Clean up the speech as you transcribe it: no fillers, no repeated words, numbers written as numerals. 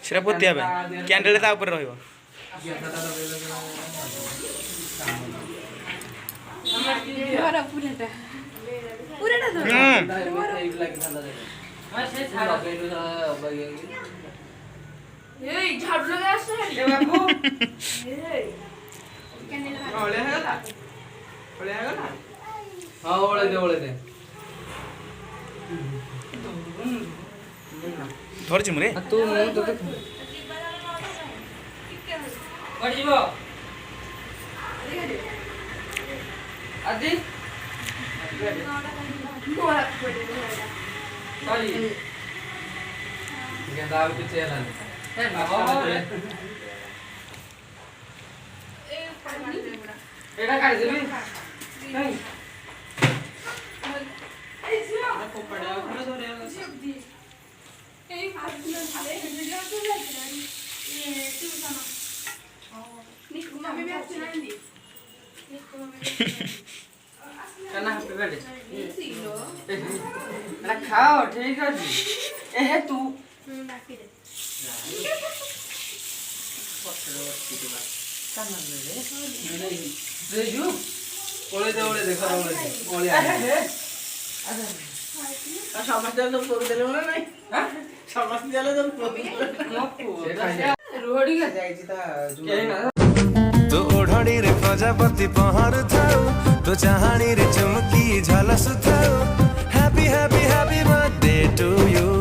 সেটা পড়তে হবে, ক্যান্ডেলটা তার উপরে রইব। ধরছি মুরে এটা খাই দিবি নাই কানা হ্যাপি বার্থডে এটা খাও ঠিক আছে এ হে তু কানা রে রেজু কোলে দে ওরে দেখো ওরে হে আচ্ছা সমাজ জানো করে দিলে না নাই হ্যাঁ সমাজ জানো তো রোড়ি গে যাইছি তা কে না तो ओढ़णी रे प्रजापति पहर थाउ तो चाहाणी रे चुमकी झलस थाउ happy happy happy birthday to you